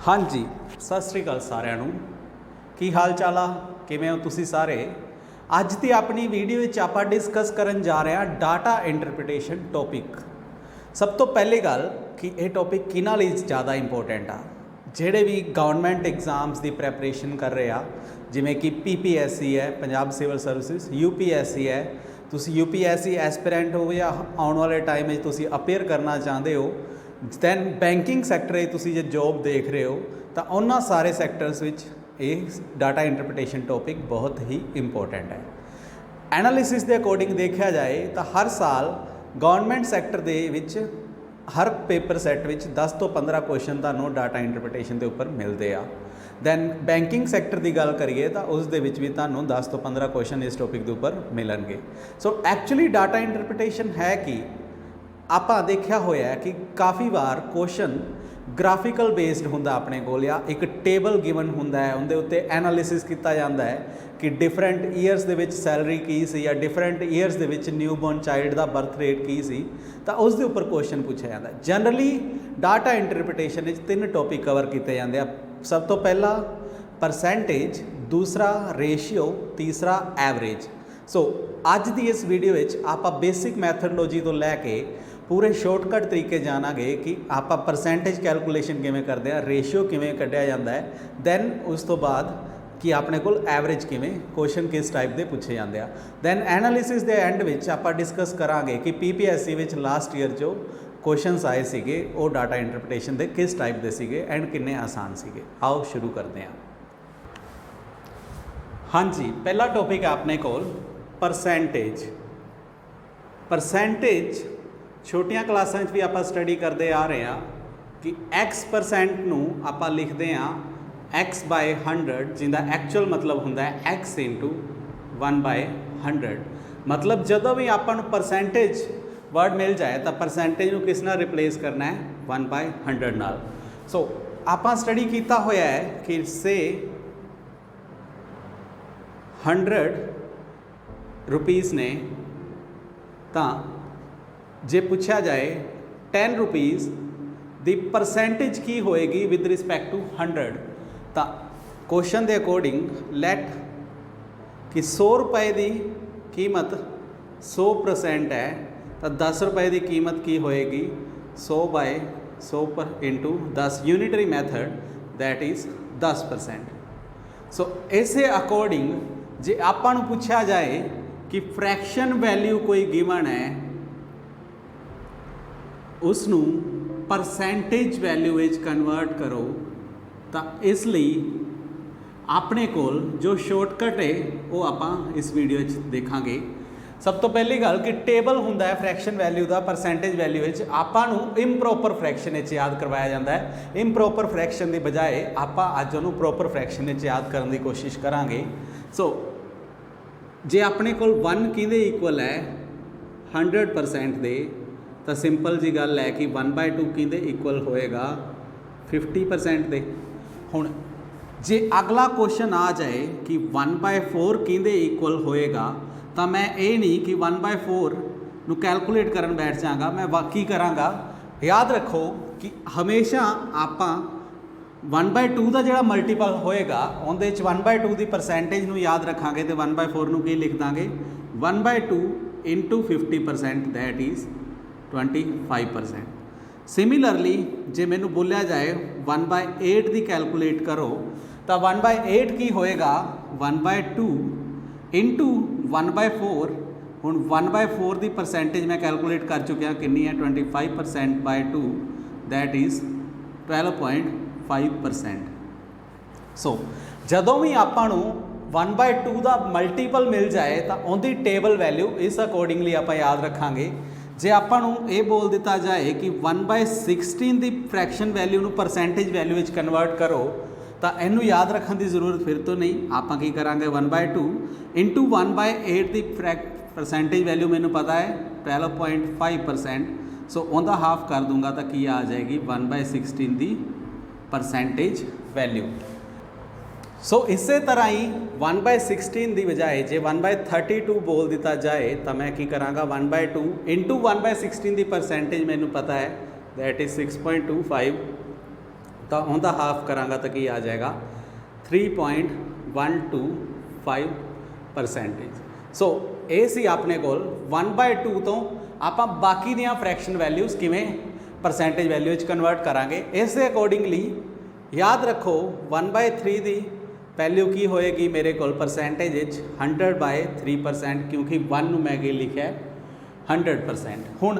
हाँ जी, सत श्री अकाल सारिਆਂ ਨੂੰ। की हाल चाल आ, किवें हो तुसीं सारे। अज की अपनी वीडियो विच आपां डिस्कस करन जा रहे हैं डाटा इंटरप्रिटेशन टॉपिक। सब तो पहली गल कि यह टॉपिक किन्हां लई ज़्यादा इंपोर्टेंट आ। जिहड़े भी गवर्नमेंट एग्जाम्स की प्रैपरेशन कर रहे आ, जिवें कि PPSC है, पंजाब सिविल सर्विसिज, UPSC है, तुसीं UPSC एस्पिरेंट हो या आने वाले टाइम में तुसीं अपेयर करना चाहते हो, दैन बैंकिंग सैक्टर तुसीं जे जॉब देख रहे हो, तो उन्होंने सारे सैक्टर्स विच ये डाटा इंटरप्रिटेशन टॉपिक बहुत ही इंपॉर्टेंट है। एनालिसिस के अकॉर्डिंग देखा जाए तो हर साल गवर्नमेंट सैक्टर दे विच हर पेपर सैट विच 10 तो 15 क्वेश्चन तुहानूं डाटा इंटरप्रिटेशन के उपर मिलते हैं। दैन बैंकिंग सैक्टर की गल करिए तो उस दे विच भी तुहानूं 10 तो 15 क्वेश्चन इस टॉपिक के उपर मिलणगे। सो एक्चुअली डाटा इंटरप्रिटेशन है कि आपां देखा होया है कि काफ़ी बार क्वेश्चन ग्राफिकल बेस्ड हुंदा अपने कोल, या एक टेबल गिवन हुंदा है, उनके उत्ते एनालिसिस किया जाता है कि different years they which salary की सी या different years they which newborn child का बर्थ रेट की सी, तो उस दे उपर क्वेश्चन पूछा जाता है। जनरली डाटा इंटरप्रिटेशन में 3 टॉपिक कवर किए जाते हैं। सब तो पहला परसेंटेज, दूसरा रेशियो, तीसरा एवरेज। सो अज की इस वीडियो में आप बेसिक मैथडोलॉजी तो लैके पूरे शॉर्टकट तरीके जानांगे कि आप परसेंटेज कैलकुलेशन किवें करते हैं, रेशियो किवें कढ़िया जाता है, दैन उस तो बाद कि अपने को एवरेज किवें क्वेश्चन किस टाइप के पूछे जाते हैं। दैन एनालिसिस के एंड में आप डिस्कस करांगे कि PPSC विच लास्ट ईयर जो क्वेश्चनस आए सीगे वो डाटा इंटरप्रिटेशन के किस टाइप के सीगे एंड किन्ने आसान सीगे। आओ शुरू करते हैं। हाँ जी, पहला टॉपिक है अपने को परसेंटेज। परसेंटेज छोटिया क्लासा भी आप स्टडी करते आ रहे हैं कि X% नूं आपां लिखते हैं X/100, जिंदा एक्चुअल मतलब होंदा है X × 1/100। मतलब जदों भी आपां नूं परसेंटेज वर्ड मिल जाए तो परसेंटेज नूं किस नाल रिप्लेस करना है, 1/100 नाल। सो आपां स्टडी कीता होया है कि से 100 रुपीज़ ने, तो जे पूछा जाए 10 रुपीज़ दी परसेंटेज की होएगी विद रिस्पैक्ट टू 100, तो क्वेश्चन के अकॉर्डिंग लैट कि 100 रुपए की कीमत 100% है, तो 10 रुपए की कीमत की होएगी 100/100 × 10, यूनिटरी मैथड दैट इज़ 10%। सो इसे अकॉर्डिंग जे आपां नूं पूछा जाए कि फ्रैक्शन वैल्यू कोई गिवन है, उसनू परसेंटेज वैल्यू विच कन्वर्ट करो, तो इसलिए अपने कोल जो शॉर्टकट है वो आप इस वीडियो देखांगे। सब तो पहली गल कि टेबल हुंदा है फ्रैक्शन वैल्यू का परसेंटेज वैल्यू विच आपां नूं इम्प्रॉपर फ्रैक्शन विच याद करवाया जाता है। इम्प्रॉपर फ्रैक्शन की बजाय आप अज उन्होंने प्रॉपर फ्रैक्शन विच याद करने की कोशिश करांगे। सो जे अपने कोल 1 किहदे इक्वल है 100% दे, तो सिंपल जी गल है कि 1/2 किहदे इक्वल होएगा 50% दे। हुण जे अगला क्वेश्चन आ जाए कि 1/4 किहदे इक्वल होएगा, तो मैं ये नहीं कि 1/4 नूं कैलकुलेट करन बैठ जाऊँगा। मैं की कराँगा, याद रखो कि हमेशा आप 1/2 का जोड़ा मल्टीपल होएगा उहदे 1/2 की परसेंटेज नूं याद रखांगे, तो 1/4 नूं की लिख दांगे 1/2 × 50% दैट इज़ 25%। सिमिलरली जे मैनू बोलिया जाए 1/8 की कैलकुलेट करो, तो 1/8 की होएगा 1/2 × 1/4। हुण 1/4 की परसेंटेज मैं कैलकुलेट कर चुकिया, कितनी है 25%/2 दैट इज़ 12.5%। सो जदों भी आपां नूं 1/2 का मल्टीपल मिल जाए तो उनकी टेबल वैल्यू इस अकॉर्डिंगली आप याद रखांगे। जे आपां नूं ये बोल दिता जाए कि 1/16 की फ्रैक्शन वैल्यू नूं परसेंटेज वैल्यू विच कन्वर्ट करो, तो इनू याद रखने की जरूरत फिर तो नहीं। आप की करांगे 1/2 × 1/8 की परसेंटेज वैल्यू मैनू पता है 12.5%। सो उनका हाफ कर दूंगा तो की आ जाएगी 1/16 की परसेंटेज वैल्यू। सो इसे तरह ही 1/16 की बजाय जे 1/32 बोल दिता जाए तो मैं की कराँगा 1/2 × 1/16 की परसेंटेज मैनू पता है दैट इज़ 6.25 तो उनका हाफ करांगा तो की आ जाएगा 3.125%। सो ये सी अपने को 1/2 तो आप बाकी दियाँ फ्रैक्शन वैल्यूज़ किमें परसेंटेज वैल्यू कन्वर्ट करांगे। इस अकॉर्डिंगली याद रखो 1/3 की वैल्यू की होएगी मेरे को परसेंटेज 100/3%, क्योंकि 1 मैं की लिखा है 100%। हुण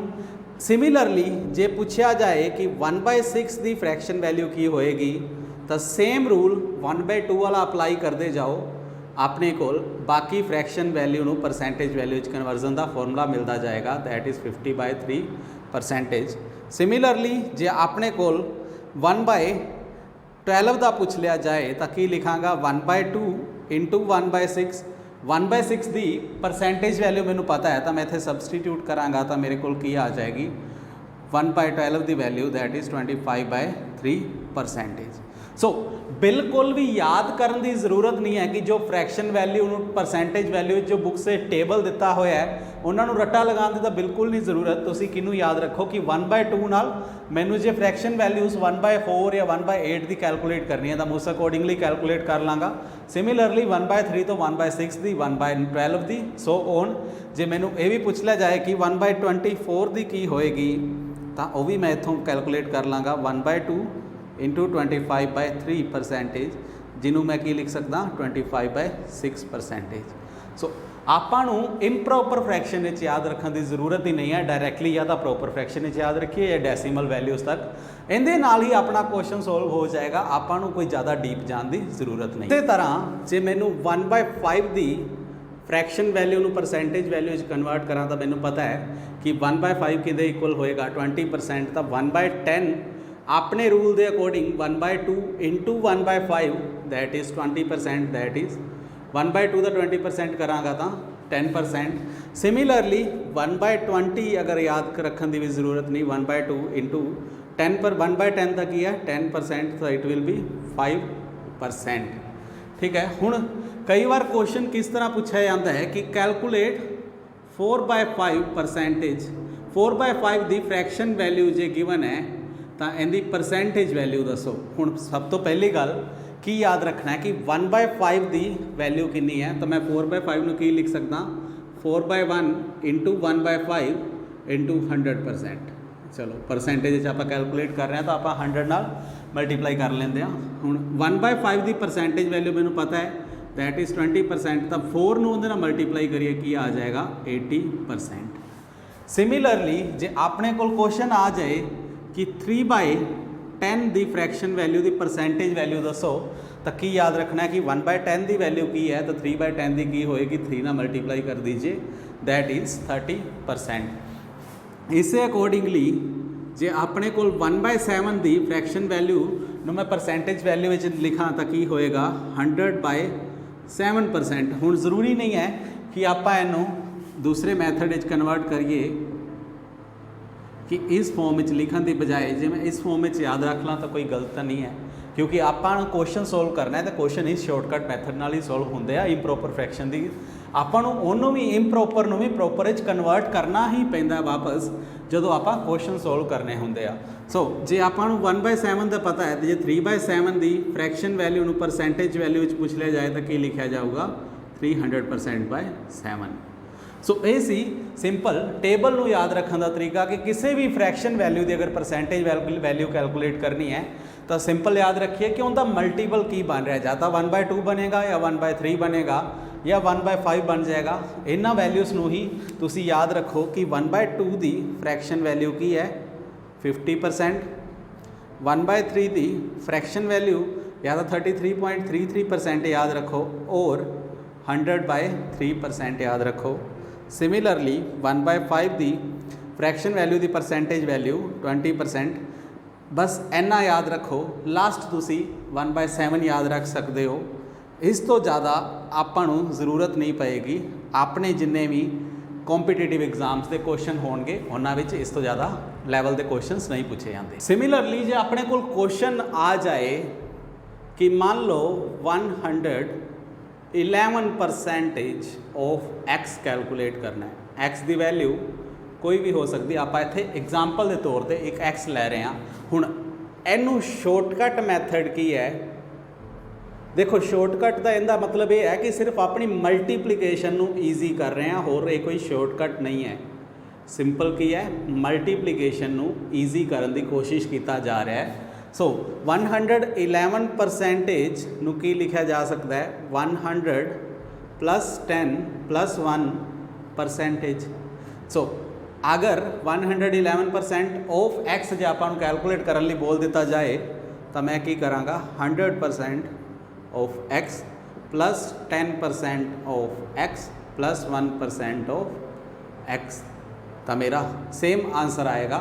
सिमिलरली जे पूछा जाए कि 1/6 की फ्रैक्शन वैल्यू की होएगी तो सेम रूल 1/2 वाला अप्लाई करते जाओ, अपने को बाकी फ्रैक्शन वैल्यू नू परसेंटेज वैल्यू कन्वर्जन का फॉर्मूला मिलता जाएगा, दैट इज़ 50/3%। सिमिलरली जे अपने को 1/12 का पूछ लिया जाए तो की लिखांगा 1/2 इंटू 1/6। 1/6 की परसेंटेज वैल्यू मैनू पता है तो मैं इतने सबसटीट्यूट कराँगा तो मेरे को की आ जाएगी 1/12 की वैल्यू, दैट इज़ 25/3%। सो बिल्कुल भी याद करने की जरूरत नहीं है कि जो फ्रैक्शन वैल्यू परसेंटेज वैल्यू जो बुक से टेबल दिता होया है उन्होंने रट्टा लगाने की तो बिल्कुल नहीं जरूरत। तुसी किनू याद रखो कि 1/2 नाल मैनू जो फ्रैक्शन वैल्यूज़ 1/4 या 1/8 की कैलकुलेट करनी है तो मैं उस अकॉर्डिंगली कैलकुलेट कर लाँगा। सिमिलरली 1/3 तो 1/6 की, 1/12 की, सो ऑन। जे मैनू ये भी पूछ लिया जाए कि 1/24 की होएगी तो वह भी मैं इतों कैलकुलेट कर लाँगा 1/2 इंटू 25/3%, जिन्हों मैं की लिख सकता 25/6%। सो आपू इंप्रॉपर फ्रैक्शन याद रखने की जरूरत ही नहीं है, डायरैक्टली या तो प्रॉपर फ्रैक्शन याद रखिए या डेसीमल वैल्यूज़ तक, इहदे नाल ही अपना क्वेश्चन सॉल्व हो जाएगा। आपू कोई ज़्यादा डीप जाने की जरूरत नहीं। इस तरह जे मैनू 1/5 की fraction value percentage value convert करा तो मैनू पता है कि 1/5 कि इक्वल होएगा 20%, तो 1/10 अपने रूल के according 1/2 into 1/5 that is 20%, that is 1/2 का 20% कराँगा तो 10%। सिमिलरली 1/20 अगर याद रखने की भी जरूरत नहीं, 1/2 इंटू 10 पर 1/10 तक ही है 10%, तो इट विल बी 5%। ठीक है। हुण कई बार क्वेश्चन किस तरह पूछा जाता है कि कैलकुलेट 4/5%, 4/5 की फ्रैक्शन वैल्यू जो गिवन है तो इनकी परसेंटेज वैल्यू दसो। हुण सब तो पहली गल की याद रखना है कि 1/5 की वैल्यू कितनी है, तो मैं 4/5 में की लिख सकता 4/1 इंटू 1/5 इंटू 100%। चलो परसेंटेज आप कैलकुलेट कर रहे हैं तो आप 100 नाल मल्टीप्लाई कर लेंगे हैं। हुण 1/5 की परसेंटेज वैल्यू मैनू पता है दैट इज़ 20%, तो 4 नूं उहदे नाल मल्टीप्लाई करिए की आ जाएगा 80%। सिमिलरली जे अपने को क्वेश्चन आ जाए कि 3/10 की फ्रैक्शन वैल्यू की परसेंटेज वैल्यू दसो, तो की याद रखना है कि 1/10 की वैल्यू की है तो 3/10 की होएगी 3 ना मल्टीप्लाई कर दीजिए, दैट इज़ 30%। इस अकॉर्डिंगली जे अपने को 1/7 की फ्रैक्शन वैल्यू मैं परसेंटेज वैल्यू लिखा तो की होएगा 100/7%। हुण जरूरी नहीं है कि आप इनू दूसरे मैथड कन्वर्ट करिए कि इस फॉर्म में लिखने की बजाय जे मैं इस फॉर्म में याद रख ला तो कोई गलत नहीं है, क्योंकि आप क्वेश्चन सोल्व करना है तो क्वेश्चन इस शॉर्टकट मैथड नाल ही सोल्व होंगे आ। इंप्रॉपर फ्रैक्शन की आपू भी इंप्रॉपर भी प्रॉपर कन्वर्ट करना ही पैंदा वापस जो आप क्वेश्चन सोल्व करने होंगे आ। सो जे आपू 1/7 का पता है तो जे 3/7 की फ्रैक्शन वैल्यू परसेंटेज वैल्यू पूछ लिया जाए तो की लिखा जाऊगा 300%/7। सो ये सी सिंपल टेबल नू याद रखने का तरीका कि किसी भी फ्रैक्शन वैल्यू की अगर परसेंटेज वैल्यू कैलकुलेट करनी है तो सिंपल याद रखिए कि उनका मल्टीपल की बन रहा है, या तो 1/2 बनेगा या 1/3 बनेगा या 1/5 बन जाएगा। इन्होंने वैल्यूज़ नू ही तुसी याद रखो कि 1/2 की फ्रैक्शन वैल्यू की है 50%, 1/3 की फ्रैक्शन वैल्यू या तो 33.33% याद रखो और 100/3% याद रखो। सिमिलरली 1/5 की फ्रैक्शन वैल्यू की परसेंटेज वैल्यू 20%, बस इन्ना याद रखो। लास्ट तुसी 1/7 याद रख सकते हो। इस तो ज़्यादा आपू जरूरत नहीं पेगी। अपने जिन्ने भी कॉम्पीटेटिव एग्जाम्स के क्वेश्चन होंगे उन्होंने इस तो ज़्यादा लैवल के क्वेश्चन नहीं पूछे जाते। सिमिलरली जो अपने को क्वेश्चन आ जाए कि मान लो 111% ऑफ एक्स कैलकुलेट करना है, एक्स की वैल्यू कोई भी हो सकती, आप इतने एग्जाम्पल के तौर पर एक एक्स लै रहे हैं। हुण ਇਹਨੂੰ ਸ਼ਾਰਟਕਟ ਮੈਥਡ ਕੀ ਹੈ? ਦੇਖੋ ਸ਼ਾਰਟਕਟ ਦਾ ਇਹਦਾ ਮਤਲਬ ਇਹ ਹੈ ਕਿ ਸਿਰਫ ਆਪਣੀ ਮਲਟੀਪਲੀਕੇਸ਼ਨ ਨੂੰ ਈਜ਼ੀ ਕਰ ਰਹੇ ਹਾਂ, ਹੋਰ ਇਹ ਕੋਈ ਸ਼ਾਰਟਕਟ ਨਹੀਂ ਹੈ। ਸਿੰਪਲ ਕੀ ਹੈ? ਮਲਟੀਪਲੀਕੇਸ਼ਨ ਨੂੰ ਈਜ਼ੀ ਕਰਨ ਦੀ ਕੋਸ਼ਿਸ਼ ਕੀਤਾ ਜਾ ਰਿਹਾ ਹੈ। ਸੋ 111% ਨੂੰ ਕੀ ਲਿਖਿਆ ਜਾ ਸਕਦਾ ਹੈ? 100 + 10 + 1%। ਸੋ अगर 111% ऑफ x जे आपां कैलकुलेट करने लिए बोल दिता जाए तो मैं की कराँगा 100% of x + 10% of x + 1% of x, तो मेरा सेम आंसर आएगा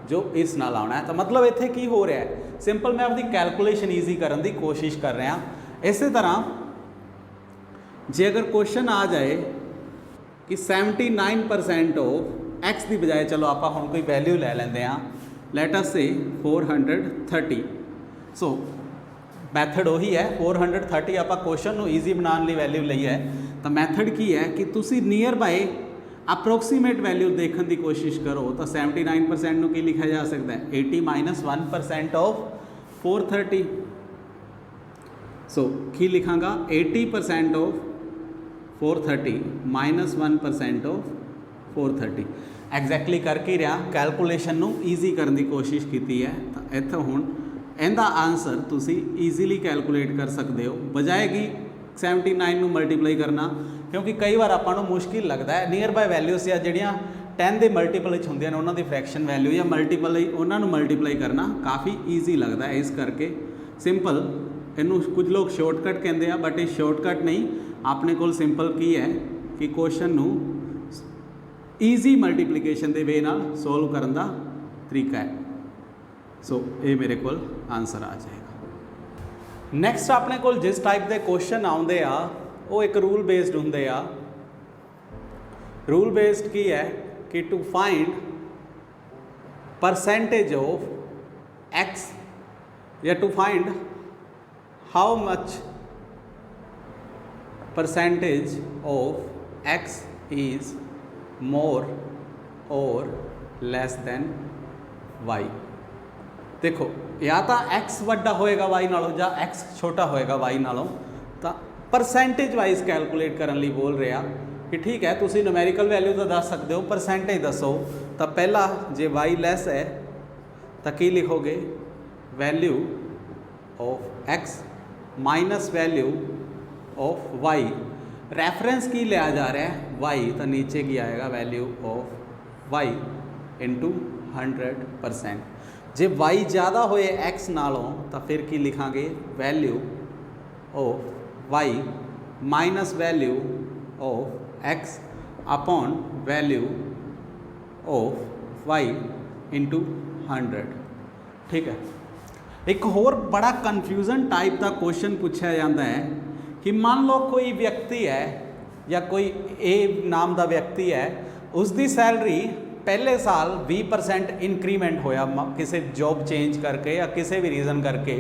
जो इस नाल आना है। तो मतलब इत्थे की हो रहा है? सिंपल मैं अपनी कैलकुलेशन ईजी करने की कोशिश कर रहा। इस तरह जे अगर क्वेश्चन आ जाए कि 79% ऑफ एक्स की बजाय, चलो आप हम कोई वैल्यू ले लेंगे हाँ, लेट अस से 430। सो मैथड वही है 430। आप क्वेश्चन ईजी बनाने वैल्यू ली है, तो मैथड की है कि तुसी नियर बाय अप्रोक्सीमेट वैल्यू देखने की कोशिश करो। तो 79% की लिखा जा सकता है 80 - 1% ऑफ 430। सो की लिखांगा 80% ऑफ 430 - 1% ऑफ 430। एग्जैक्टली करके रहा कैलकुलेशन नू ईजी करने की कोशिश की है। तो इत्थों हुण इहदा आंसर तुसी ईजीली कैलकुलेट कर सकते हो, बजाय कि 79 नू मल्टीप्लाई करना, क्योंकि कई बार आपां नू मुश्किल लगता है नियर बाय वैल्यूज या जिहड़ियां 10 के मल्टीपल होंदियां ने उन्हां दी फ्रैक्शन वैल्यू या मल्टीपल उन्हां नू मल्टीप्लाई करना काफ़ी ईजी लगता है। इस करके सिंपल इनू कुछ लोग शॉर्टकट कहते हैं, बट ये शॉर्टकट नहीं। अपने कोल सिंपल की है कि क्वेश्चन नू ईजी मल्टीप्लीकेशन के वे नाल सोल्व करने का तरीका है। सो ये मेरे को आंसर आ जाएगा। नैक्सट अपने को जिस टाइप के क्वेश्चन आते आ वो एक रूल बेस्ड होंगे आ। रूल बेस्ड की है कि to find percentage of X या to find how much percentage of X is more or less then Y. देखो या तो एक्स वड्डा होएगा वाई नालों या एक्स छोटा होएगा वाई नालों, तो परसेंटेज वाइज कैलकुलेट करने लिए बोल रहा कि ठीक है तुसी न्यूमेरिकल वैल्यू तो दस सकते हो, परसेंटेज दसो। तो पहला जे वाई लैस है तो की लिखोगे? Value of X minus value of Y. Reference की लिया जा रहा है वाई, तो नीचे की आएगा वैल्यू ऑफ वाई इंटू 100%। जे वाई ज़्यादा होए एक्स नालों तो फिर की लिखांगे? Value of y minus value of x upon value of y into 100। ठीक है। एक होर बड़ा कन्फ्यूजन टाइप का क्वेश्चन पूछा जाता है कि मान लो कोई व्यक्ति है या कोई ए नाम का व्यक्ति है, उसकी सैलरी पहले साल 20% इंक्रीमेंट होया किसी जॉब चेंज करके या किसी भी रीज़न करके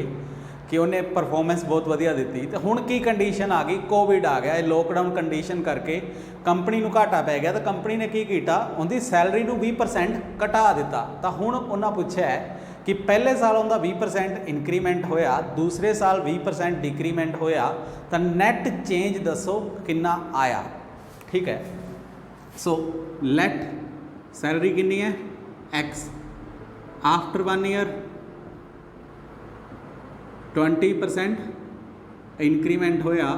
कि उन्हें परफॉर्मेंस बहुत वधिया दी। तो हुण की कंडीशन आ गई? कोविड आ गया, लॉकडाउन कंडीशन करके कंपनी नूं घाटा पै गया। तो कंपनी ने की कीता? उनकी सैलरी नूं 20% घटा दिता। तो हुण उन्हां पुछया है कि पहले साल उनका 20% इंक्रीमेंट होया, दूसरे साल 20% डिक्रीमेंट होया, तो नैट चेंज दसो कितना आया। ठीक है। सो लेट सैलरी कितनी है? एक्स। आफ्टर 1 ईयर 20% इंक्रीमेंट होया,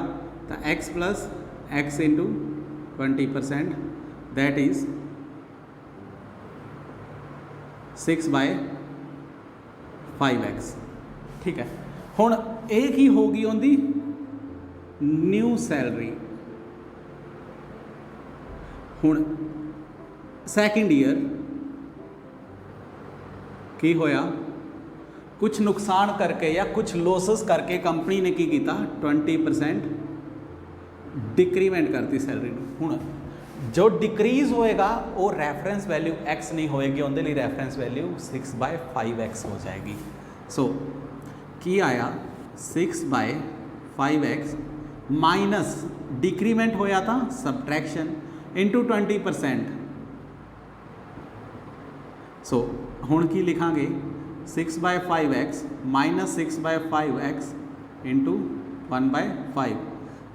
तो x plus x into 20%, that is 6/5x। ठीक है। हुण एक ही होगी उनकी न्यू सैलरी। हुण सैकेंड ईयर की होया? कुछ नुकसान करके या कुछ लॉसेस करके कंपनी ने की किया? 20% डिक्रीमेंट करती सैलरी। हुण जो डिक्रीज़ होएगा वो रेफरेंस वैल्यू एक्स नहीं होएगी, उनके लिए रेफरेंस वैल्यू 6/5x हो जाएगी। सो की आया? 6/5x माइनस डिक्रीमेंट होया था सबट्रैक्शन इंटू 20%। सो हुण की लिखांगे? 6/5x minus 6/5x into 1/5।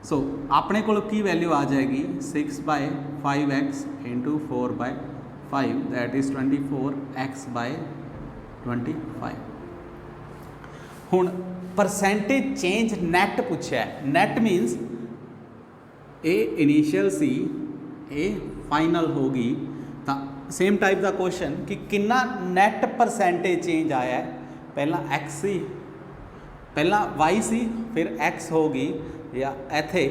सो अपने को की वैल्यू आ जाएगी 6/5x into 4/5 that is 24x/25। हुण परसेंटेज चेंज नैट पूछा है। Net means a initial C A final होगी। तो सेम टाइप का क्वेश्चन कि कितना नैट परसेंटेज चेंज आया है। पहला x सी, पहला y सी, फिर x होगी या इथे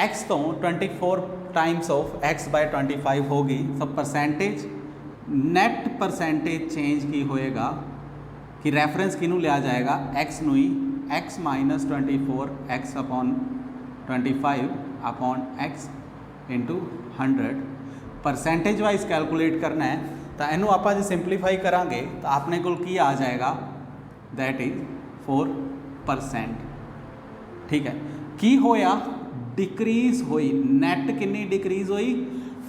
x तो 24 टाइम्स ऑफ x/25 होगी। तो परसेंटेज नैट परसेंटेज चेंज की होएगा कि रैफरेंस किनू लिया जाएगा x नू ही x minus 24x/25 upon x into 100 percentage wise calculate करना है। तो इनू आप जो सिंपलीफाई करांगे तो अपने को की आ जाएगा दैट इज 4%। ठीक है, की होया डिक्रीज हुई नैट कितनी डिक्रीज हुई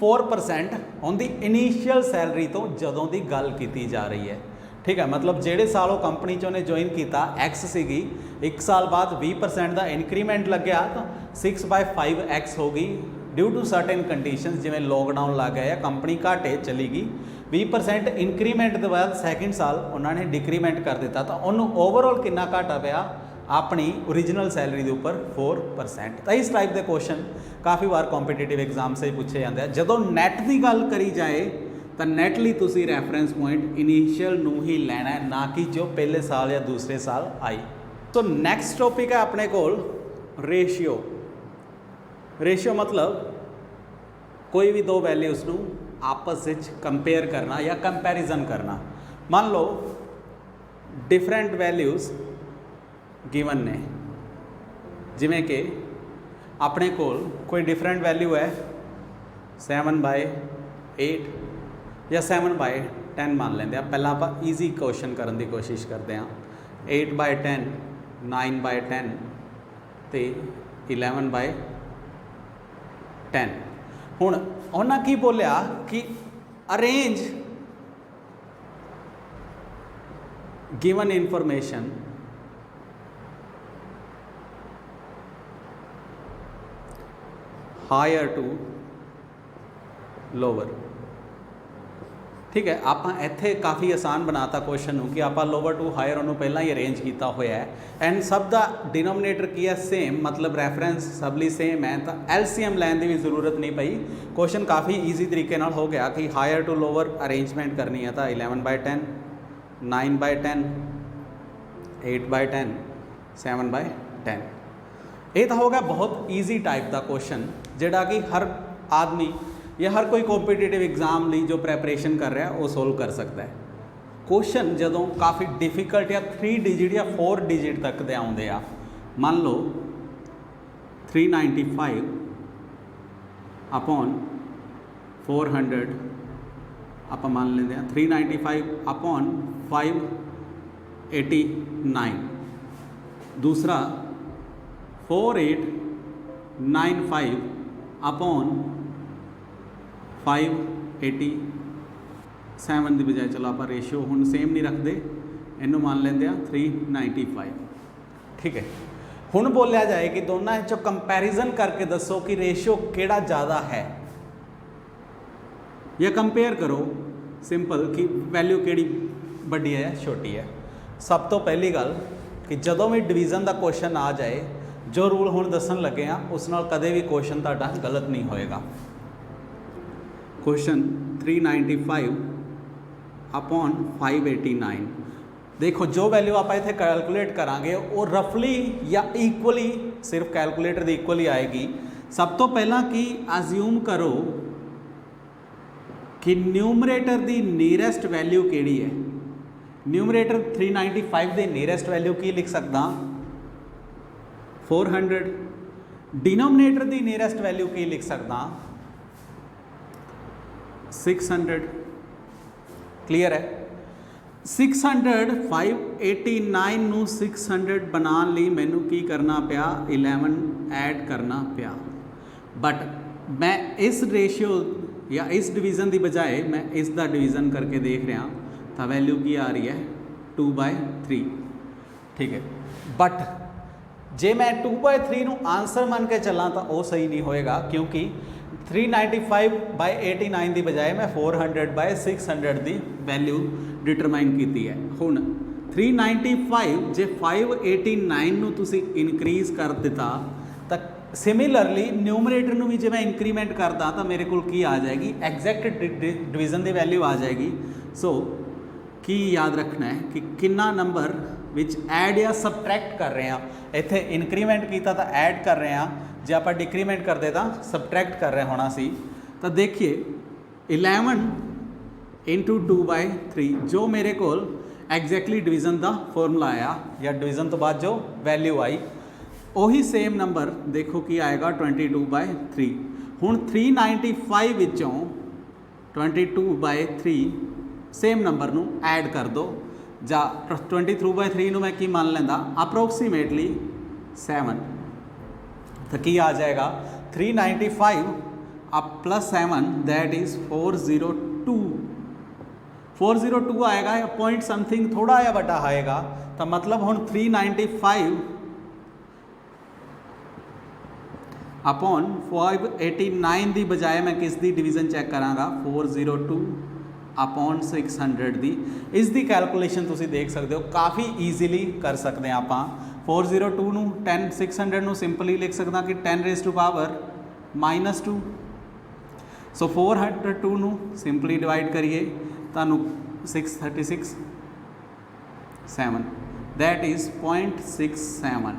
4% ऑन दी इनिशियल सैलरी तो जदों की गल की जा रही है। ठीक है, मतलब जेड़े साल वो कंपनी चों ने ज्वाइन किया एक्स सीगी, एक साल बाद 20% का इंक्रीमेंट लग्या तो 6/5x हो गई ड्यू टू सर्टेन कंडीशनस जिमें लॉकडाउन लग गया या कंपनी घाटे चली गई। 20% इंक्रीमेंट के बाद सैकेंड साल उन्होंने डिक्रीमेंट कर दिता तो उन्होंने ओवरऑल कितना घाटा पिया अपनी ओरिजिनल सैलरी के उपर 4%। तो इस टाइप के क्वेश्चन काफ़ी बार कॉम्पीटेटिव एग्जाम से पूछे जाते हैं। जदों नैट की गल करी जाए तो नैटली तुसी रैफरेंस पॉइंट इनिशियल नू ही लेना है, ना कि जो पहले साल या दूसरे साल आई। तो नैक्सट टॉपिक है अपने को रेशियो। रेशियो मतलब कोई भी दो वैल्यूज़ नू आपस में कंपेयर करना या कंपैरिजन करना। मान लो डिफरेंट वैल्यूज़ गिवन ने, जिमें कि अपने को कोई डिफरेंट वैल्यू है 7/8 या 7/10 मान लेंगे। पहला आप ईजी क्वेश्चन करने की कोशिश करते हैं। 8/10, 9/10 तो 11/10। हुण उन्हें की बोलिया कि arrange given information higher to lower. ठीक है, आप इत्थे काफ़ी आसान बनाता क्वेश्चन कि आप लोअर टू हायर उन्होंने पहला ही अरेंज किया होया है एंड सब का डिनोमिनेटर की है सेम, मतलब रैफरेंस सबली सेम है। तो LCM लैन की भी जरूरत नहीं पई। क्वेश्चन काफ़ी ईजी तरीके नाल हो गया कि हायर टू लोअर अरेंजमेंट करनी है। तो 11/10, 9/10, 8/10, 7/10। ये तो हो गया बहुत ईजी टाइप का क्वेश्चन जोड़ा कि हर आदमी या हर कोई कॉम्पीटेटिव एग्जाम ली जो प्रैपरेशन कर रहा है वो सोल्व कर सकता है। क्वेश्चन जदों काफ़ी डिफिकल्ट या 3 डिजिट या 4 डिजिट तक दे आउंदे आ, मान लो 395 अपॉन 400 आप मान लेते हैं 395 अपॉन 589। दूसरा 4895 अपॉन 587 की बजाय चलो आप रेशियो हुण सेम नहीं रखते, इनू मान लेंगे 395। ठीक है, हुण बोलिया जाए कि दोनों चो कंपैरिजन करके दसो कि रेशियो केड़ा ज़्यादा है, या कंपेयर करो सिंपल कि वैल्यू केड़ी बड़ी है या छोटी है। सब तो पहली गल कि जदों भी डिवीज़न का क्वेश्चन आ जाए, जो रूल हुण दसन लगे हैं उस नाल कदे भी क्वेश्चन तुहाडा गलत नहीं होएगा। क्वेश्चन 395 अपॉन 589, देखो जो वैल्यू आप इतने कैलकुलेट करांगे वो रफली या इक्वली सिर्फ कैलकुलेटर की इक्वली आएगी। सब तो पहला कि अज्यूम करो कि न्यूमरेटर की नीयरेस्ट वैल्यू केड़ी है। न्यूमरेटर 395 की नीयरेस्ट वैल्यू की लिख सकता 400। डिनोमिनेटर की नीयरेस्ट वैल्यू की लिख सकता 600। क्लीयर है। 600 589 नू 600 बनाने लिए मैनू की करना पिया 11 ऐड करना पिया। बट मैं इस रेशियो या इस डिवीज़न की बजाय मैं इसका डिवीज़न करके देख रहा तो वैल्यू की आ रही है 2/3 ठीक है। बट जे मैं 2/3 ਨੂੰ आंसर मन के चलां तो वह सही नहीं होएगा, क्योंकि 395/89 की बजाय मैं 400/600 की वैल्यू डिटरमाइन की है। हुण 395 जे 589 ਨੂੰ ਤੁਸੀਂ ਇਨਕਰੀਜ਼ ਕਰ ਦਿੱਤਾ ਤਾਂ सिमिलरली न्यूमरेटर ਨੂੰ भी ਜੇ मैं इंक्रीमेंट करदा तो मेरे को की आ जाएगी, एग्जैक्ट डिवीजन की वैल्यू आ जाएगी। सो की याद रखना है कि कितना नंबर विच ऐड या सबट्रैक्ट कर रहे हैं। इत्थे इनक्रीमेंट किया तो ऐड कर रहे हैं, जे आप डिक्रीमेंट करते तो सबट्रैक्ट कर रहे होना सी। तो देखिए 11 × 2/3 जो मेरे को एग्जैक्टली डिवीजन का फॉर्मूला आया या डिवीजन तो बाद जो वैल्यू आई, ਉਹੀ सेम नंबर देखो कि आएगा 22/3। ਹੁਣ 395 ਵਿੱਚੋਂ 22/3 सेम नंबर ਨੂੰ ऐड कर दो, ਜਾਂ 22/3 ਨੂੰ मैं की मान ਲੈਂਦਾ अप्रोक्सीमेटली 7। तो की आ जाएगा 395 अब +7 दैट इज़ 402। 402 आएगा या पॉइंट समथिंग थोड़ा या बड़ा आएगा। तो मतलब हुण 395 अपॉन 589 की बजाय मैं किस दी डिवीजन चैक कराँगा 402 अपॉन 600 की। इसकी कैलकुलेशन तुसी देख सकते हो, काफ़ी ईजीली कर सकते हैं। आप 402 ਨੂੰ 10 600 ਨੂੰ सिंपली लिख सकता कि 10⁻²। सो 402 ਨੂੰ सिंपली डिवाइड करिए तो 636 7 दैट इज़ 0.67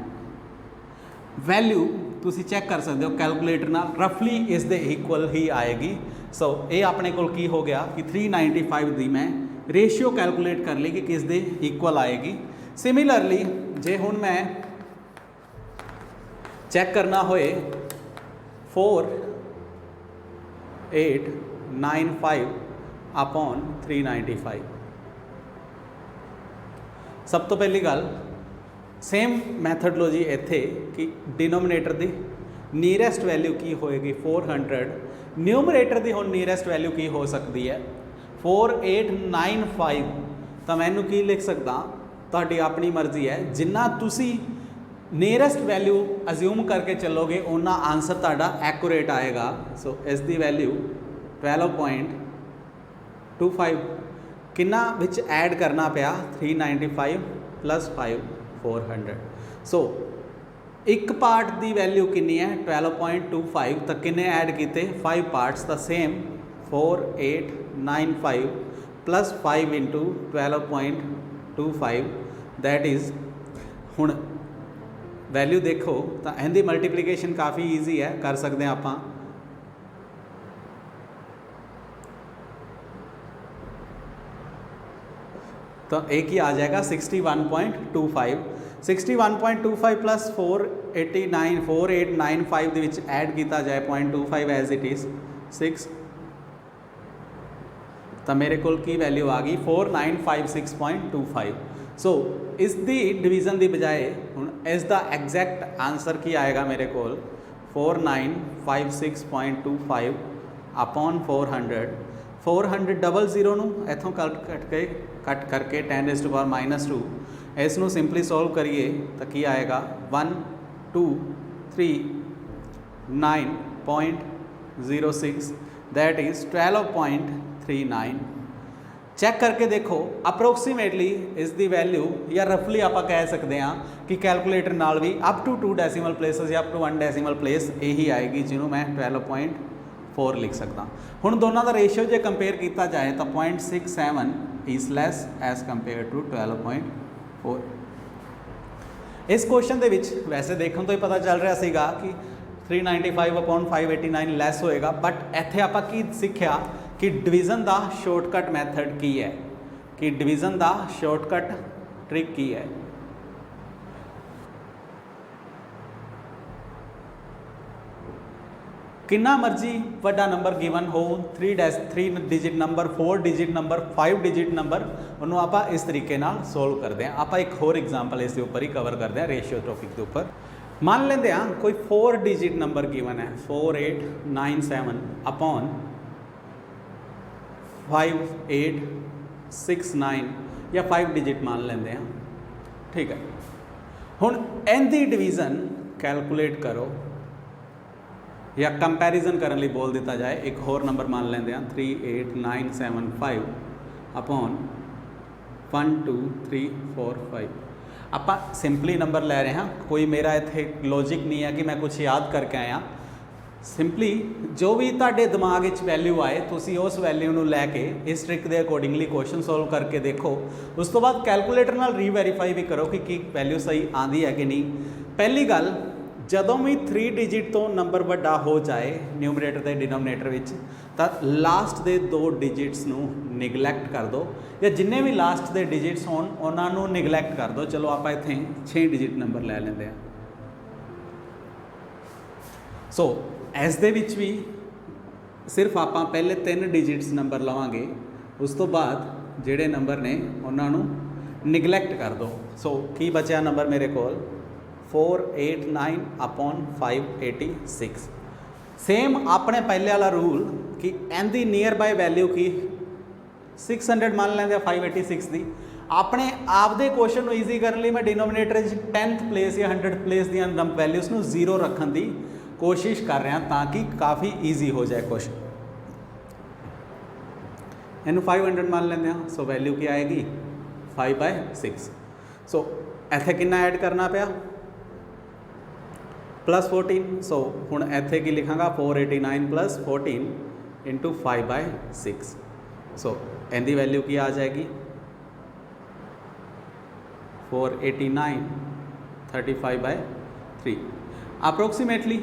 वैल्यू तुसी चैक कर सकते हो कैलकुलेटर नाल, रफली इस दे इक्वल ही आएगी। सो ये अपने को की हो गया कि 395 की मैं रेशियो कैलकुलेट कर ली कि किस दे इक्वल आएगी। सिमिलरली जे हुण मैं चैक करना होए 4895 अपॉन 395, सब तो पहली गल सेम मैथडोलॉजी इत्थे कि डिनोमिनेटर की नीयरेस्ट वैल्यू की होएगी 400, न्यूमरेटर की हुण नीयरेस्ट वैल्यू की हो सकती है 4895। तो मैनू की लिख सकदा, तुहाडी अपनी मर्जी है, जिन्ना तुसी नीयरेस्ट वैल्यू अज्यूम करके चलोगे उन्ना आंसर तुहाडा एक्यूरेट आएगा। सो इस दी वैल्यू 12.25 किन्ना विच ऐड करना पिया 395 + 5 400। सो एक पार्ट की वैल्यू कितनी है 12.25, तो किन्ने ऐड किए 5 पार्ट्स। तो सेम 4895 + 5 × 12.25 दैट इज़, हुण वैल्यू देखो तो इनकी मल्टीप्लीकेशन काफ़ी ईजी है, कर सकते हैं आप। तो एक ही आ जाएगा 61.25। 61.25 + 4895 ਦੇ ਵਿੱਚ ऐड किया जाए 0.25 एज इट इज़ 6, तो मेरे को की वैल्यू आ गई 4956.25। सो इस दी डिवीजन की बजाय हुण इसका एग्जैक्ट आंसर की आएगा मेरे को 4956.25 अपॉन 400। 400 ਨੂੰ इतों कट करके 10⁻², इसनों सिंपली सॉल्व करिए तो की आएगा 1239.06 दैट इज़ 12.39। चैक करके देखो अप्रोक्सीमेटली इसकी वैल्यू या रफली आप कह सकते हैं कि कैलकुलेटर नाल भी अप टू 2 डेसीमल प्लेसिस या अप टू 1 डेसीमल प्लेस यही आएगी, जिन्होंने मैं 12.4 लिख सकता। हुण दोनों का रेशियो जो कंपेयर किया जाए तो 0.67 is less as compare to 12.4। इस क्वेश्चन के वैसे देखने तो ही पता चल रहा सीगा कि 395/589 लैस होएगा, बट इत्थे आपां की सीखिया कि डिवीजन का शॉर्टकट मैथड की है, कि डिवीजन का शॉर्टकट ट्रिक की है। कितना मर्जी वड्डा नंबर गिवन हो, 3 digit number, 4 digit number, 5 digit number, उन्होंने आप इस तरीके नाल सोल्व करते हैं। आप एक होर एग्जाम्पल इसके उपर ही कवर करते हैं रेशियो टॉपिक के उपर। मान लेंगे हाँ कोई 4 डिजिट नंबर गिवन है 4897 अपॉन 5869 या 5 डिजिट मान लेंदे हैं, ठीक है। हुण इहदी डिवीज़न कैलकुलेट करो या कंपैरिजन करने लिए बोल दिता जाए, एक होर नंबर मान लेंदे हैं 38975 अपॉन 1 2 3 4 5। आप सिंपली नंबर लै रहे हैं, कोई मेरा इत्थे लॉजिक नहीं है कि मैं कुछ याद करके आया। सिंपली जो भी तुहाडे दिमाग विच वैल्यू आए तुसीं उस वैल्यू नूं लैके इस ट्रिक के अकॉर्डिंगली क्वेश्चन सॉल्व करके देखो। उस तो बाद कैलकुलेटर नाल रीवैरीफाई भी करो कि वैल्यू सही आती है कि नहीं। पहली गल, जदों भी 3 डिजिट तो नंबर वड्डा हो जाए न्यूमरेटर ते डिनोमिनेटर विच, तां लास्ट दे 2 डिजिट्स नूं निगलैक्ट कर दो, या जिन्ने भी लास्ट दे डिजिट्स होण उन्हां नूं निगलैक्ट कर दो। चलो आप इत्थे 6 डिजिट नंबर लै लैंदे हैं। सो इस दे विच भी सिर्फ आप पहले 3 डिजिट्स नंबर लवांगे, उस तो बाद जिहड़े नंबर ने उन्हां नूं निगलैक्ट कर दो। सो की बचा नंबर मेरे कोल 489 अपॉन 586। सेम अपने पहले वाला रूल कि इहदी नियर बाय वैल्यू की 600 मान लेंगे 586 की। अपने आप दे क्वेश्चन नूं ईजी करने लिए मैं डिनोमिनेटर 10th प्लेस या 100th प्लेस दी वैल्यूज़ नूं 0 रखने की कोशिश कर रहे हैं ताकि काफ़ी ईजी हो जाए क्वेश्चन। इनू 500 मान लेंगे हैं, सो वैल्यू क्या आएगी 5/6। सो इत्थे कितना ऐड करना पिया +14। सो हुण इत्थे की लिखांगा 489 + 14 × 5/6। सो इहदी वैल्यू की आ जाएगी 489 35/3 अप्रोक्सीमेटली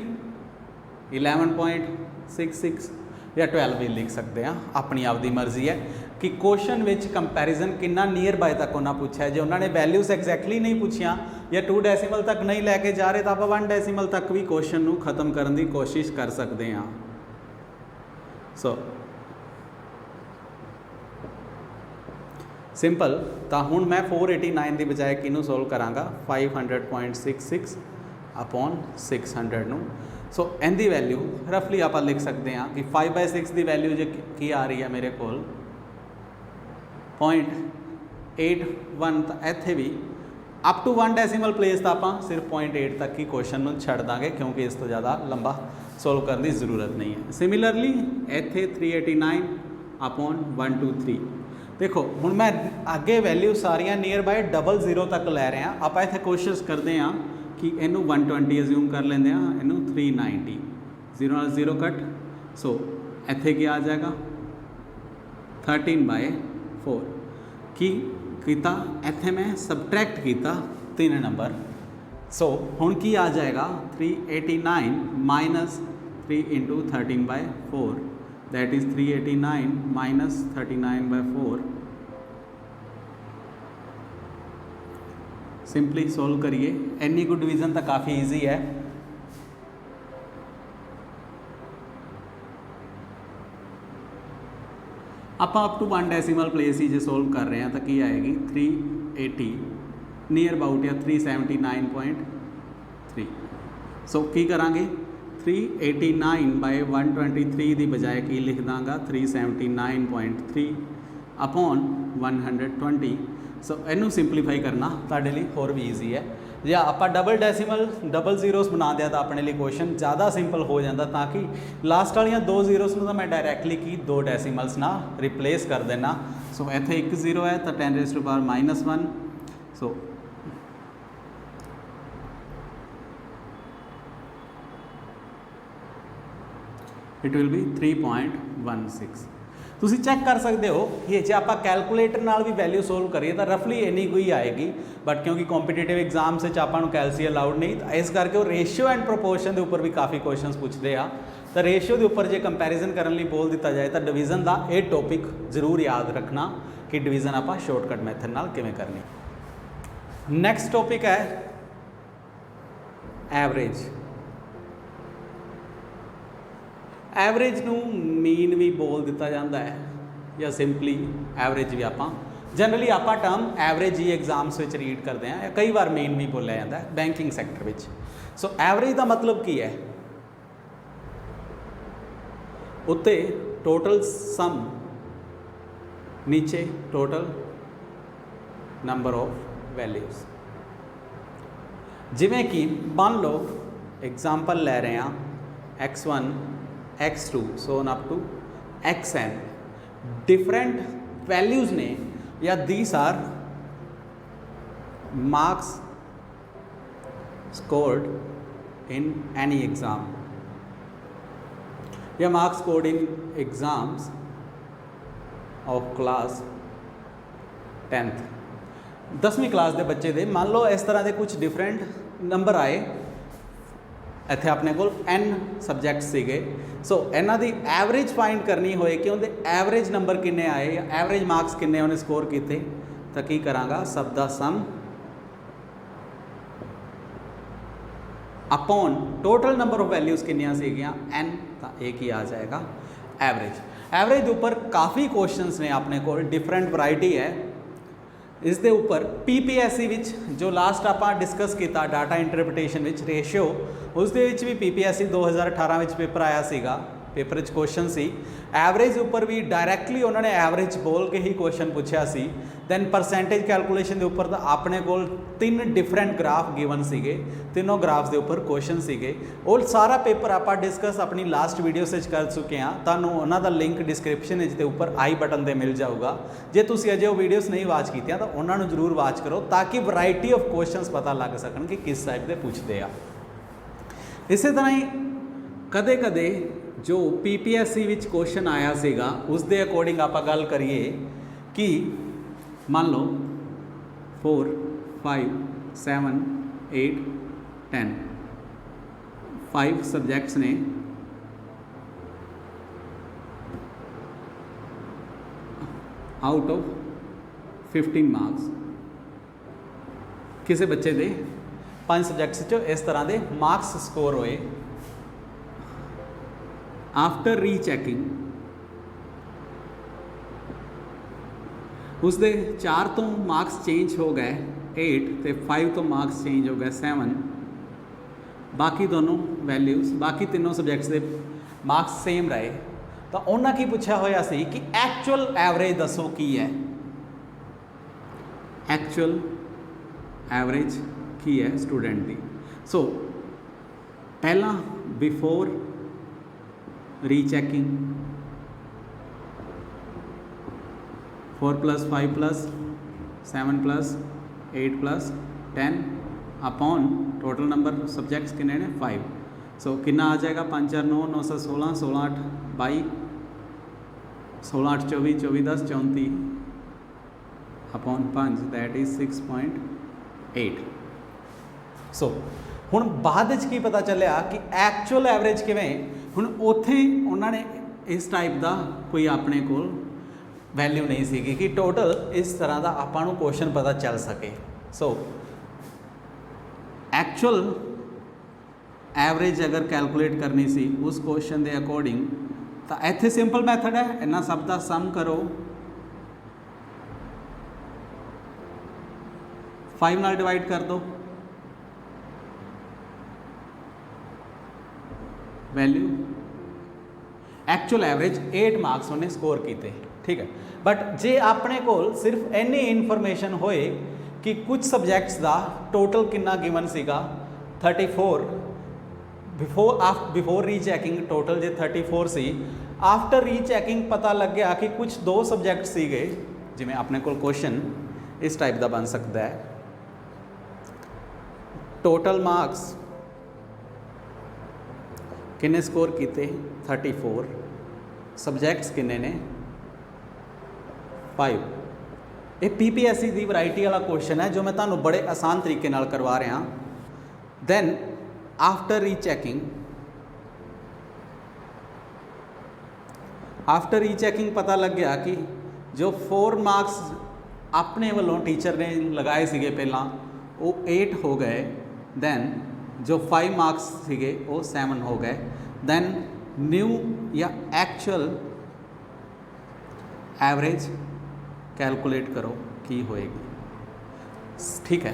11.66 या 12 भी लिख सकते हैं, अपनी आप दी मर्जी है कि क्वेश्चन विच कंपैरिजन कितना नियर बाय तक उन्होंने पूछा है। जो उन्होंने वैल्यूज़ एग्जैक्टली नहीं पूछिया या 2 डेसीमल तक नहीं लैके जा रहे, तो आप 1 डेसीमल तक भी क्वेश्चन नूं खत्म करने की कोशिश कर सकते हैं। So simple. तो हुण मैं 489 की बजाय किनू सोल्व करांगा 500.66 अपॉन 600 नूं। सो इहदी वैल्यू रफली आप लिख सकते हैं कि 5/6 की वैल्यू जो की आ रही है मेरे को 0.81। तो इत्थे भी अप टू 1 डेसीमल प्लेस तो आप सिर्फ 0.8 तक ही क्वेश्चन में छड़ देंगे, क्योंकि इस तो ज़्यादा लंबा सोल्व करने की जरूरत नहीं है। सिमिलरली इत्थे 389 अपॉन 123। देखो हुण मैं आगे वैल्यू सारियां नियर बाय 00 तक लै रहे हैं। आप इत्थे कोशिश करते हैं कि इनू 120 अज्यूम कर लेंदे हैं, इनू 390, 0 नाल 0 कट। सो इत्थे क्या आ जाएगा 13/4 की कीता, इत्थे मैं सबट्रैक्ट किया 3 नंबर। सो हुण की आ जाएगा 389 minus 3 × 13/4 that is 389 minus 39/4। Simply solve करिए। इन्नी को डिवीज़न तो काफ़ी ईजी है। आप अप टू 1 डेसीमल प्लेस ही जो सोल्व कर रहे हैं तो की आएगी 380 नियर अबाउट या 379.3। सो की करांगे 389/123 की बजाय की लिख दाँगा 379.3 अपॉन 120। सो इनू सिंपलीफाई करना तुहाडे लिए होर भी ईजी है। जे आप डबल डेसीमल डबल जीरोस बना दिया तो अपने लिए क्वेश्चन ज़्यादा सिंपल हो जाता, ताकि लास्ट वाली 2 जीरोस तो मैं डायरैक्टली की 2 डेसीमल्स ना रिप्लेस कर देना। सो इत्थे 1 0 है तो 10⁻⁻⁻1। So it will be 3.16। तुसी चेक कर सकते हो कि जे आप कैलकुलेटर नाल भी वैल्यू सोल्व करिए तो रफली इन्नी कोई आएगी, बट क्योंकि कॉम्पीटेटिव एग्जाम से आपको कैलसी अलाउड नहीं, तो इस करके वो रेशियो एंड प्रोपोर्शन के उपर भी काफ़ी क्वेश्चन पूछते हैं। तो रेशियो के उपर जो कंपैरिजन करने लिए बोल दिता जाए तो डिवीज़न का ये टॉपिक जरूर याद रखना कि डिवीज़न आप शॉर्टकट मैथड नाल किवें करनी। नैक्सट टॉपिक है एवरेज। एवरेज नूं मीन भी बोल दिता जाता है या सिंपली एवरेज भी आप जनरली आप टर्म एवरेज ही एग्जाम्स में रीड करते हैं, कई बार मीन भी बोलिया जाता है बैंकिंग सैक्टर में। सो एवरेज का मतलब की है उत्ते टोटल सम नीचे टोटल नंबर ऑफ वैल्यूज़। जिमें कि मान लो एग्जाम्पल ले रहे हैं x1 x2 so on up to xn different values ने या these are marks scored in any exam या marks scored in exams of class 10th 10वीं क्लास के बच्चे दे मान लो इस तरह के कुछ डिफरेंट नंबर आए इत्थे अपने को n सबजैक्ट सीगे सो इन्हां दी एवरेज फाइंड करनी होए कि उनके एवरेज नंबर किन्ने आए या एवरेज मार्क्स किन्ने उन्हें स्कोर किए तो की करांगा सब दा सम upon total number of values किन्नियां सीगियां n तो एक ही आ जाएगा एवरेज। एवरेज के उपर काफ़ी क्वेश्चंस ने अपने को डिफरेंट वैरायटी है इस दे उपर PPSC विच जो लास्ट आप डिस्कस किया डाटा इंटरप्रिटेशन विच रेशियो उस दे विच भी PPSC 2018 विच पेपर आया सीगा पेपर च क्वेश्चन सी एवरेज उपर भी डायरैक्टली उन्होंने एवरेज बोल के ही क्वेश्चन पूछा सी दैन परसेंटेज कैलकुलेशन के उपर तो अपने को 3 डिफरेंट ग्राफ गिवन सीगे तीनों ग्राफ्स के उपर क्वेश्चन सीगे और सारा पेपर आप डिस्कस अपनी लास्ट वीडियो से कर चुके हैं तुहानूं उन्हां दा लिंक डिस्क्रिप्शन के उपर आई बटन पर मिल जाऊगा जे तुसीं अजे वो वीडियोज़ नहीं वाच कीतियां तो उन्होंने जरूर वाच करो ताकि वैरायटी ऑफ क्वेश्चनस पता लग सकन कि किस टाइप के पूछते हैं। इस तरह ही कदे कदे जो PPSC विच क्वेश्चन आया सीगा उस दे अकॉर्डिंग आप गल करिए कि मान लो 4 5 7 8 10 5 सब्जैक्ट्स ने आउट ऑफ 15 मार्क्स किसी बच्चे दे 5 सब्जैक्ट्स चो इस तरह के मार्क्स स्कोर होए आफ्टर रीचैकिंग उसके 4 तो मार्क्स चेंज हो गए 8 तो 5 तो मार्क्स चेंज हो गए 7 बाकी दोनों वैल्यूज़ बाकी तीनों सब्जैक्ट्स के मार्क्स सेम रहे तो उन्हें की पूछा होया सी कि एक्चुअल एवरेज दसो की है एक्चुअल एवरेज की है स्टूडेंट की। सो पहला before rechecking 4 + 5 + 7 + 8 + 10 upon total number subjects किन्ने ने 5 सो कितना आ जाएगा 5 4 9 9 7 16 16 8 22 16 8 24 24 10 34 अपॉन 5 दैट इज़ 6.8। सो हुण बाद विच की पता चलिया कि एक्चुअल एवरेज किवें हुण उत्थे उन्होंने इस टाइप का कोई अपने को वैल्यू नहीं सी कि टोटल इस तरह का आपां नूं क्वेश्चन पता चल सके। सो एक्चुअल एवरेज अगर कैलकुलेट करनी सी उस क्वेश्चन के अकॉर्डिंग तो इत्थे सिंपल मैथड है इन्हां सब का सम करो 5 नाल डिवाइड कर दो वैल्यू एक्चुअल एवरेज 8 मार्क्स उन्हें स्कोर किए ठीक है। बट जे अपने को सिर्फ इन्नी इन्फॉर्मेशन होए कि कुछ सब्जैक्ट्स का टोटल कितना गिवन सीगा 34 बिफोर रीचैकिंग टोटल जे 34 सी आफ्टर रीचैकिंग पता लग गया कि कुछ 2 सब्जैक्ट सीगे जिमें अपने को क्वेश्चन इस टाइप का बन सकता है टोटल मार्क्स किन्ने स्कोर किए 34 सब्जैक्ट्स किन्ने ने 5। ये PPSC की वैरायटी वाला क्वेश्चन है जो मैं तुहानूं बड़े आसान तरीके नाल करवा रहा। दैन आफ्टर रीचैकिंग पता लग गया कि जो 4 मार्क्स अपने वालों टीचर ने लगाए सीगे पहला वो 8 हो गए दैन जो 5 मार्क्स सीगे वो 7 हो गए दैन न्यू या एक्चुअल एवरेज कैलकुलेट करो की होएगी ठीक है।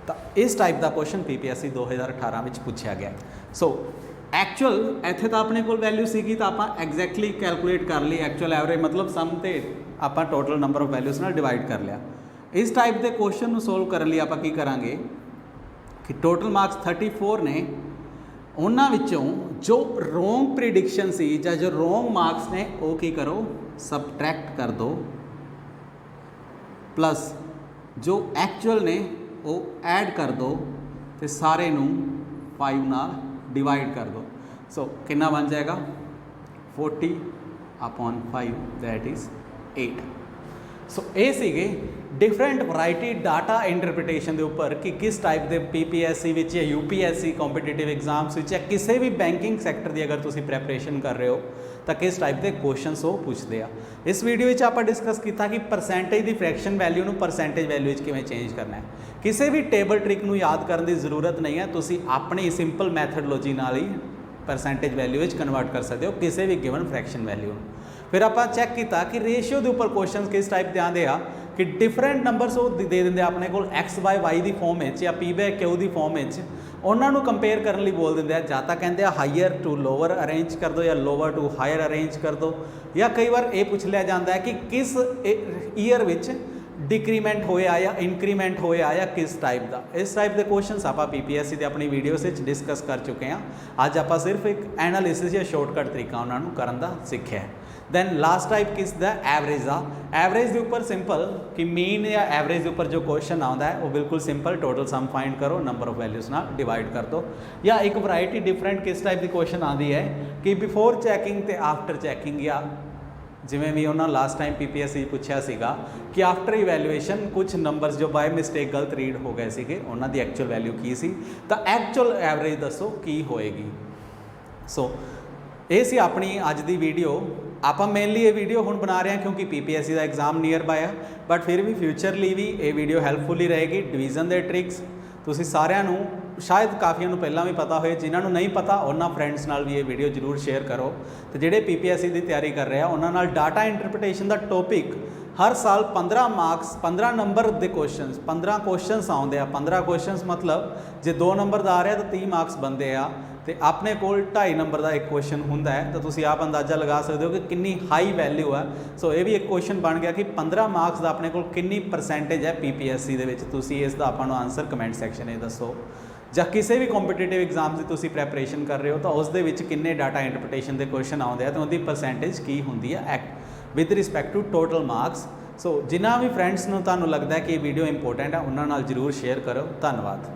तो इस टाइप का क्वेश्चन PPSC 2018 में पूछा गया। सो एक्चुअल इत्थे तो अपने को वैल्यू सीगी तो आप एग्जैक्टली कैलकुलेट कर ली एक्चुअल एवरेज मतलब सम ते आप टोटल नंबर ऑफ वैल्यूज़ नाल डिवाइड कर लिया इस टाइप के क्वेश्चन ਨੂੰ ਸੋਲਵ ਕਰਨ ਲਈ ਆਪਾਂ ਕੀ ਕਰਾਂਗੇ ਕਿ ਟੋਟਲ ਮਾਰਕਸ 34 ਨੇ, ਉਹਨਾਂ ਵਿੱਚੋਂ ਜੋ ਰੋਂਗ ਪ੍ਰੀਡਿਕਸ਼ਨ ਸੀ ਜਾਂ ਜੋ ਰੋਂਗ ਮਾਰਕਸ ਨੇ ਉਹ ਕੀ ਕਰੋ ਸਬਟਰੈਕਟ ਕਰ ਦਿਓ, प्लस जो एक्चुअल ने वो ऐड कर दो तो सारे नू 5 नाल डिवाइड कर दो। सो कितना बन जाएगा 40/5 दैट इज़ 8। सो ये सीगे डिफरेंट वरायटी डाटा इंटरप्रिटेशन के उपर कि किस टाइप के PPSC विच या UPSC कॉम्पीटिटिव एग्जाम्स विच या किसी भी बैंकिंग सैक्टर की अगर तुसी प्रैपरेशन कर रहे हो तो किस टाइप के क्वेश्चनस वो पूछते हैं। इस वीडियो में आप डिस्कस किया कि परसेंटेज की फ्रैक्शन वैल्यू में परसेंटेज वैल्यू किवें चेंज करना है। किसी भी टेबल ट्रिक नूं याद करने की जरूरत नहीं है, तुसी अपनी सिंपल मैथडोलॉजी नाल ही परसेंटेज वैल्यू कन्वर्ट कर सकते हो किसी भी गिवन फ्रैक्शन वैल्यू। फिर आप चैक किया कि रेशियो के उपर क्वेश्चन किस टाइप के आते हैं कि डिफरेंट नंबरस वो दे देंगे अपने को X/Y की फॉर्म या P/Q की फॉर्म उन्होंने कंपेयर करने लिए बोल देंगे, या तो कहते हैं हायर टू लोअर अरेंज कर दो या लोअर टू हायर अरेंज कर दो, या कई बार ये पूछ लिया जाता है कि किस ईयर विच डिक्रीमेंट होया या इंक्रीमेंट होया या किस टाइप का। इस टाइप के क्वेश्चन आप PPSC के अपनी वीडियो से डिस्कस कर चुके हैं। अज आप सिर्फ एक एनालिसिस या शॉर्टकट तरीका उन्होंने करने का सीखा है। दैन लास्ट टाइप किस दा एवरेज आ। एवरेज के उपर सिंपल कि मीन या एवरेज के उपर जो क्वेश्चन आता है वो बिल्कुल सिंपल टोटल सम फाइंड करो, नंबर ऑफ वैल्यूज़ ना डिवाइड कर दो। या एक वरायटी डिफरेंट किस टाइप की क्वेश्चन आती है कि बिफोर चैकिंग तो आफ्टर चैकिंग, या जिमें भी उन्होंने लास्ट टाइम PPSC पूछा सीगा कि आफ्टर इवैल्यूएशन कुछ नंबर्स जो बाय मिसटेक गलत रीड हो गए थे उन्हों की एक्चुअल वैल्यू की सी, तो एक्चुअल एवरेज दसो की होएगी। सो ये सी अपनी अज की वीडियो। आप मेनली ये वीडियो हुण बना रहे हैं क्योंकि PPSC का एग्जाम नियर बाय है, बट फिर भी फ्यूचर लिए भी ये वीडियो हैल्पफुल ही रहेगी। डिवीजन के ट्रिक्स तुसी सारिਆਂ ਨੂੰ शायद काफ़ियां ਨੂੰ ਪਹਿਲਾਂ भी पता होए, जिन्होंने नहीं पता उन्होंने फ्रेंड्स नाल भी ये वीडियो जरूर शेयर करो। तो ਜਿਹੜੇ PPSC की तैयारी कर रहे हैं उन्होंने नाल डाटा इंटरप्रिटेशन का टॉपिक हर साल 15 मार्क्स 15 नंबर के क्वेश्चन 15 क्वेश्चन आते हैं। 15 क्वेश्चन मतलब जो 2 नंबर का आ रहा तो 30 मार्क्स बनते हैं, तो अपने को 2.5 नंबर का एक क्वेश्चन होंगे, तो तुसी आप अंदाज़ा लगा सकते हो कि कितनी हाई वैल्यू है। सो ये भी एक क्वेश्चन बन गया कि 15 मार्क्स का अपने को कितनी परसेंटेज है PPSC के विच। तुसी इसका आपको आंसर कमेंट सैक्शन में दसो, ਜਾਂ ਕਿਸੇ भी कॉम्पीटिटिव एग्जाम की तुसी प्रैपरेशन कर रहे हो तो उस दे विच किन्ने डाटा इंटरप्रिटेशन के क्वेश्चन आते हैं तो उनकी परसेंटेज की होंगी है with respect to total marks. So जिन्होंने भी फ्रेंड्स को तुहानूं लगता है कि ये वीडियो इंपोर्टेंट है उन्होंने जरूर शेयर करो। धन्यवाद।